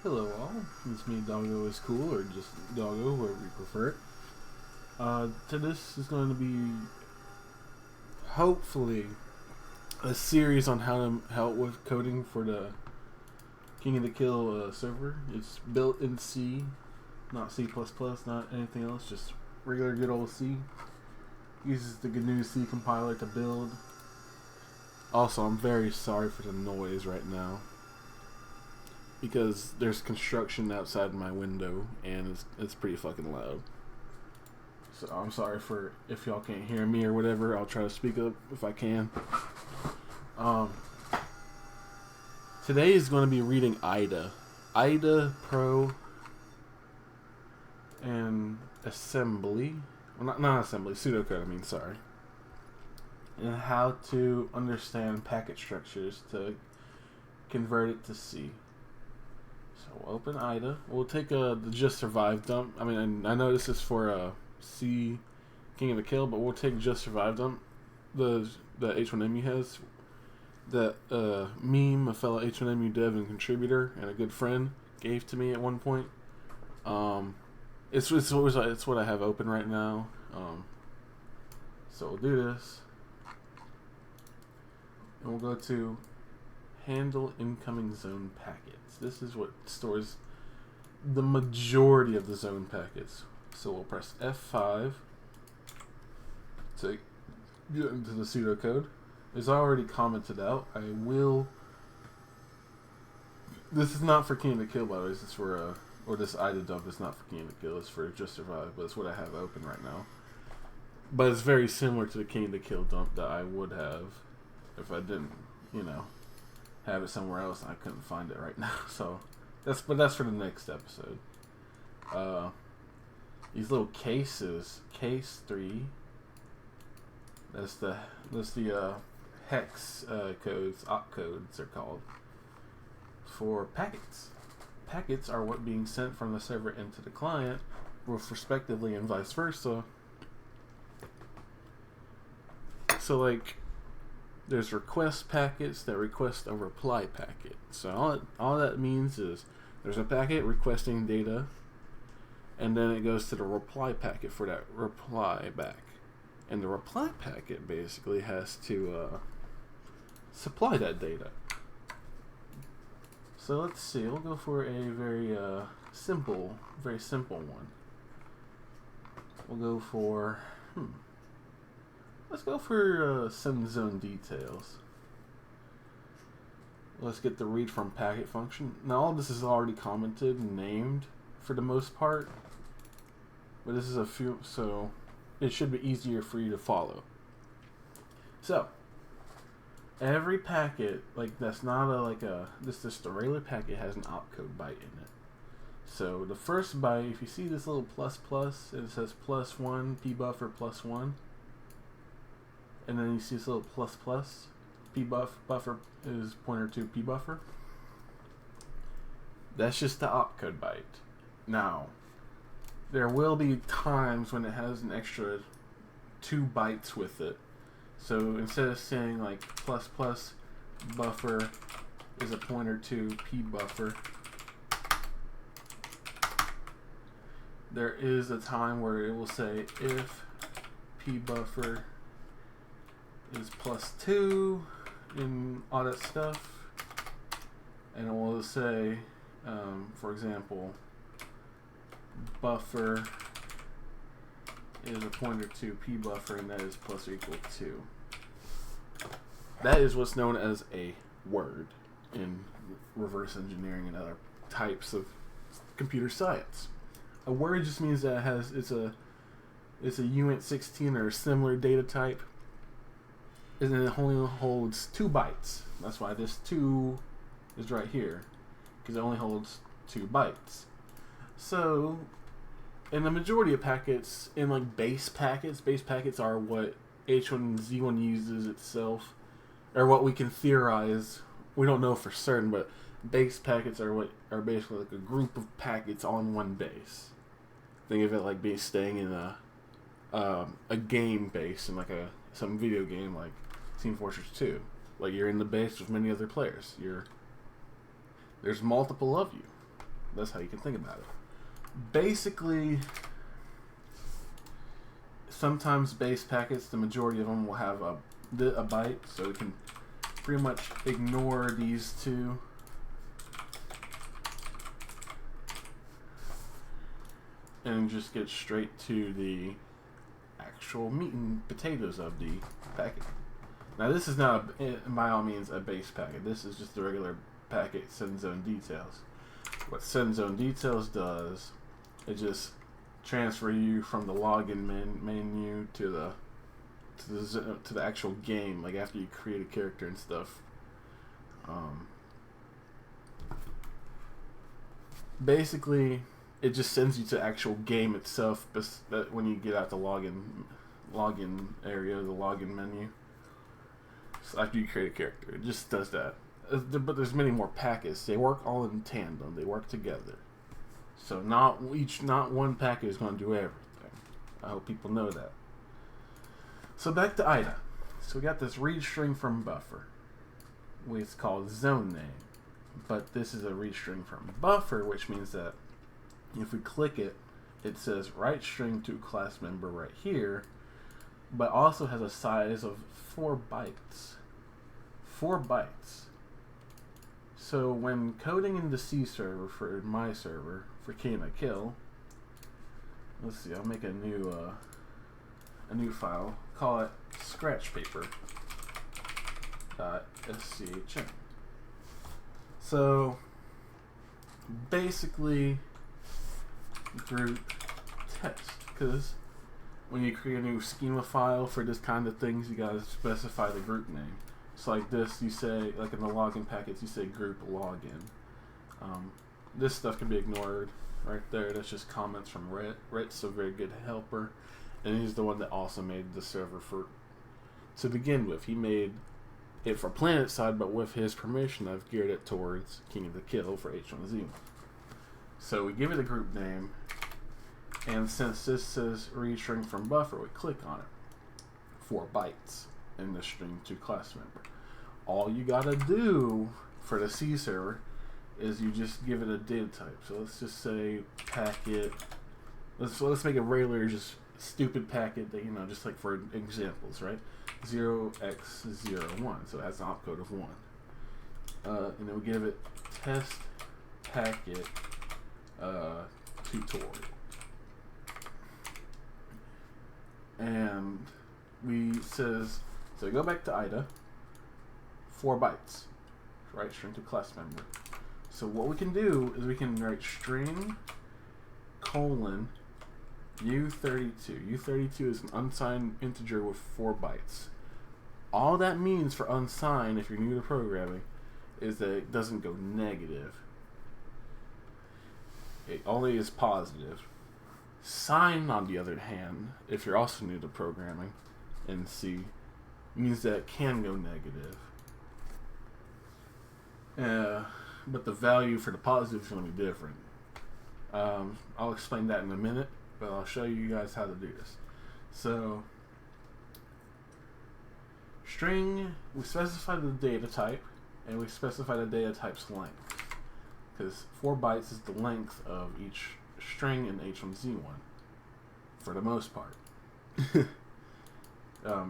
Hello all, it's me, Doggo is cool, or just Doggo, wherever you prefer it. This is going to be, hopefully, a series on how to help with coding for the King of the Kill server. It's built in C, not C++, not anything else, just regular good old C. Uses the GNU C compiler to build. Also, I'm very sorry for the noise right now, because there's construction outside my window and it's pretty fucking loud. So I'm sorry for if y'all can't hear me or whatever. I'll try to speak up if I can. Today is going to be reading IDA Pro and assembly. Well, not assembly, pseudocode. I mean, sorry. And how to understand packet structures to convert it to C. So we'll open IDA. We'll take the just survive dump. I mean, I know this is for C King of the Kill, but we'll take just survive dump. The H1Z1 has that meme a fellow H1Z1 dev and contributor and a good friend gave to me at one point. It's what I have open right now. So we'll do this, and we'll go to handle incoming zone packets. This is what stores the majority of the zone packets. So we'll press F5 to get into the pseudocode. It's already commented out. This is not for King of the Kill, by the way. This is for or this IDA dump is not for King of the Kill. It's for just survive, but it's what I have open right now. But it's very similar to the King of the Kill dump that I would have if I didn't, have it somewhere else and I couldn't find it right now. So that's for the next episode. These little cases, case 3. That's the hex codes, opcodes they're called, for packets. Packets are what being sent from the server into the client, respectively, and vice versa. So like, there's request packets that request a reply packet. So all that means is there's a packet requesting data, and then it goes to the reply packet for that reply back. And the reply packet basically has to supply that data. So let's see, we'll go for a very simple one. We'll go for, let's go for send zone details. Let's get the read from packet function. Now all this is already commented and named for the most part, but this is a few, so it should be easier for you to follow. So every packet, like that's not this just a regular packet, has an opcode byte in it. So the first byte, if you see this little plus and it says +1 p buffer +1, and then you see this little plus p buffer is pointer to p buffer. That's just the opcode byte. Now, there will be times when it has an extra 2 bytes with it. So instead of saying like plus buffer is a pointer to p buffer, there is a time where it will say if p buffer is +2 and all that stuff, and it will say, for example, buffer is a pointer to p buffer, and that is plus or equal to. That is what's known as a word in reverse engineering and other types of computer science. A word just means that it's a uint16 or a similar data type, and then it only holds 2 bytes. That's why this 2 is right here, because it only holds 2 bytes. So in the majority of packets, in like base packets are what H1Z1 uses itself, or what we can theorize. We don't know for certain, but base packets are basically like a group of packets on one base. Think of it like staying in a game base in like some video game like Team Fortress 2. Like you're in the base with many other players. There's multiple of you. That's how you can think about it. Basically, sometimes base packets, the majority of them will have a byte, so we can pretty much ignore these two. And just get straight to the actual meat and potatoes of the packet. Now this is not, by all means, a base packet. This is just the regular packet setZoneDetails. What setZoneDetails does, it just transfer you from the login menu to the actual game, like after you create a character and stuff. Basically, it just sends you to the actual game itself. But when you get out the login area, the login menu, so after you create a character, it just does that. But there's many more packets. They work all in tandem. They work together. So not one packet is going to do everything. I hope people know that. So back to IDA. So we got this read string from buffer. It's called zone name, but this is a read string from buffer, which means that if we click it, it says write string to class member right here, but also has a size of 4 bytes. 4 bytes. So when coding in the C server for my server for KotK, let's see, I'll make a new file. Call it scratchpaper.schm. So basically, group text, because when you create a new schema file for this kind of things, you gotta specify the group name. So like this, you say, like in the login packets, you say group login. This stuff can be ignored right there. That's just comments from Rhett. Rhett's a very good helper, and he's the one that also made the server to begin with. He made it for Planet side, but with his permission, I've geared it towards King of the Kill for H1Z1. So we give it a group name, and since this says read string from buffer, we click on it. 4 bytes in the string to class member. All you gotta do for the C server is you just give it a data type. So let's just say packet. Let's make a regular, just stupid packet that, just like for examples, right? 0x01, so it has an opcode of 1. And then we give it test packet tutorial. And so go back to IDA, 4 bytes, right? String to class member. So what we can do is we can write string : U32. U32 is an unsigned integer with 4 bytes. All that means for unsigned, if you're new to programming, is that it doesn't go negative. It only is positive. Signed, on the other hand, if you're also new to programming in C, means that it can go negative. But the value for the positive is going to be different. I'll explain that in a minute, but I'll show you guys how to do this. So, string, we specify the data type, and we specify the data type's length, because 4 bytes is the length of each string in H1Z1, for the most part.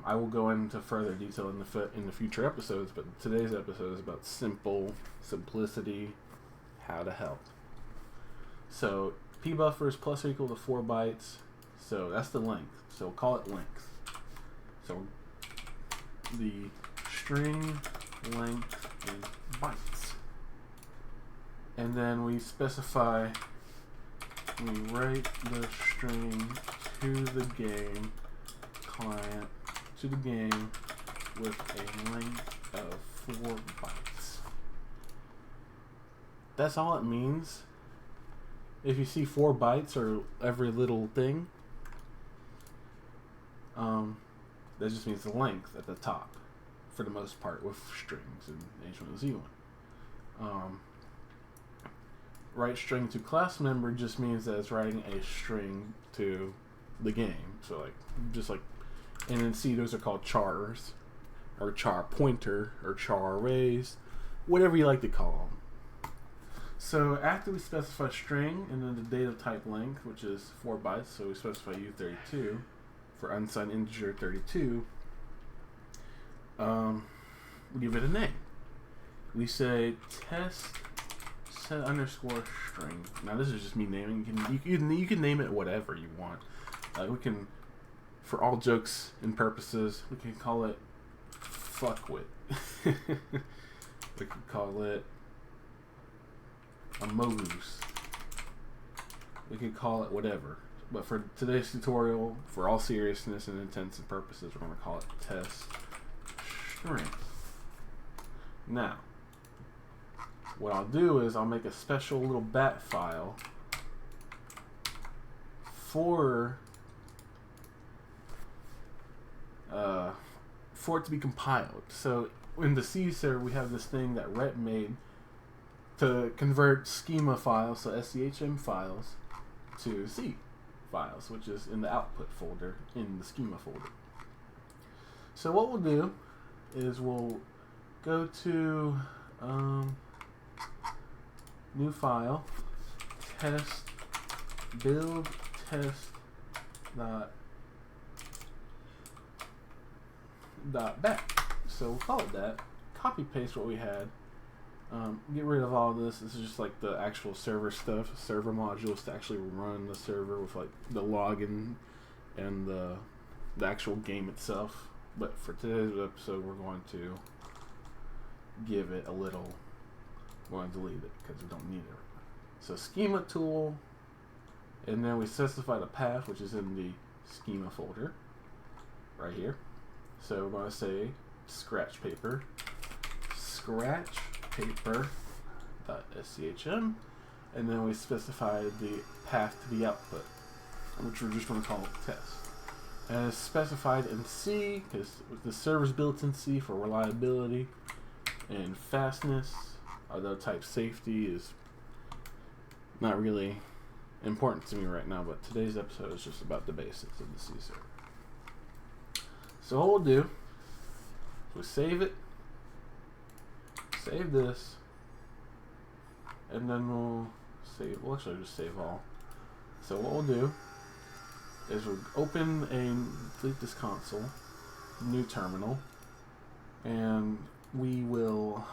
I will go into further detail in the future episodes, but today's episode is about simplicity, how to help. So pbuffer is plus or equal to 4 bytes, so that's the length. So we'll call it length. So the string length in bytes, and then we write the string to the game client to the game with a length of 4 bytes. That's all it means. If you see 4 bytes or every little thing, that just means the length at the top, for the most part, with strings in H1Z1. Write string to class member just means that it's writing a string to the game. So and in C, those are called chars, or char pointer, or char arrays, whatever you like to call them. So after we specify string and then the data type length, which is 4 bytes, so we specify U32 for unsigned integer 32, we give it a name. We say test set underscore string. Now this is just me naming. You can name it whatever you want. We can, for all jokes and purposes, we can call it fuckwit. We could call it a mongoose. We could call it whatever. But for today's tutorial, for all seriousness and intents and purposes, we're going to call it test string. Now, what I'll do is I'll make a special little bat file for it to be compiled. So in the C server, we have this thing that rep made to convert schema files, so SCHM files, to C files, which is in the output folder in the schema folder. So what we'll do is we'll go to new file, test build test dot bat. So we'll call it that. Copy paste what we had. Get rid of all this. This is just like the actual server stuff, server modules to actually run the server with like the login and the actual game itself. But for today's episode, we're going to give it a little. We're going to delete it because we don't need it. So schema tool, and then we specify the path, which is in the schema folder right here. So we're going to say scratch paper .schm, and then we specify the path to the output, which we're just going to call test. And it's specified in C because the server's built in C for reliability and fastness, although type safety is not really important to me right now, but today's episode is just about the basics of the C server. So what we'll do is we save it, save this, and then we'll actually just save all. So what we'll do is we'll open delete this console, new terminal, and we will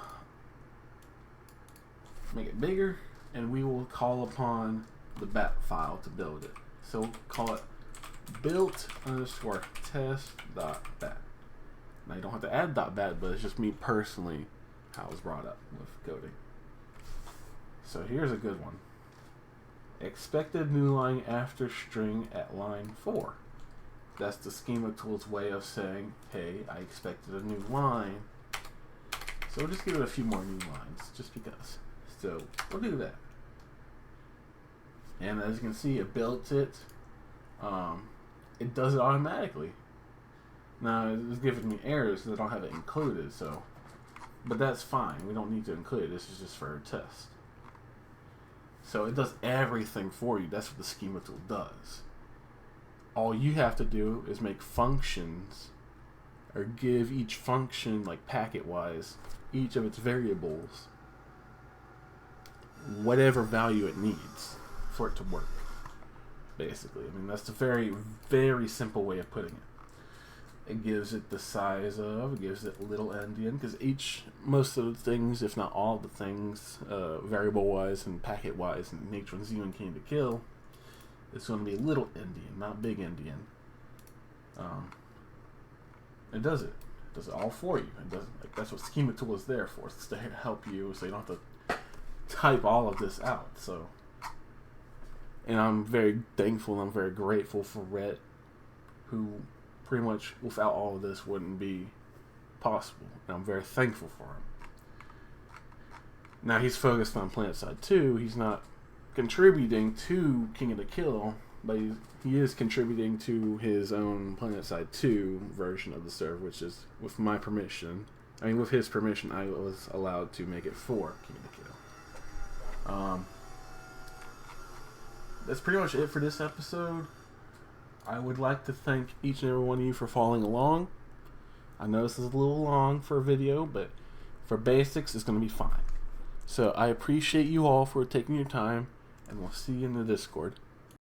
make it bigger, and we will call upon the bat file to build it. So we'll call it built underscore test dot bat. Now you don't have to add dot bat, but it's just me personally how it was brought up with coding. So here's a good one. Expected new line after string at line 4. That's the schema tool's way of saying, hey, I expected a new line. So we'll just give it a few more new lines, just because. So we'll do that. And as you can see, it built it. It does it automatically. Now it's giving me errors because I don't have it included, so. But that's fine. We don't need to include it. This is just for a test. So it does everything for you. That's what the schema tool does. All you have to do is make functions, or give each function, like packet-wise, each of its variables, whatever value it needs for it to work. Basically, I mean, that's a very, very simple way of putting it. It gives it the size of, it gives it little endian, because most of the things, if not all the things, variable-wise and packet-wise in H1Z1 Came to Kill, it's going to be a little endian, not big endian. It does it. It does it all for you. It does, like, that's what schema tool is there for. It's to help you, so you don't have to type all of this out. So, and I'm very thankful and I'm very grateful for Rhett, who pretty much without all of this wouldn't be possible. And I'm very thankful for him. Now he's focused on PlanetSide 2. He's not contributing to King of the Kill, but he is contributing to his own PlanetSide 2 version of the server, which is with my permission. I mean, with his permission, I was allowed to make it for King of the Kill. That's pretty much it for this episode. I would like to thank each and every one of you for following along. I know this is a little long for a video, but for basics, it's going to be fine. So I appreciate you all for taking your time, and we'll see you in the Discord.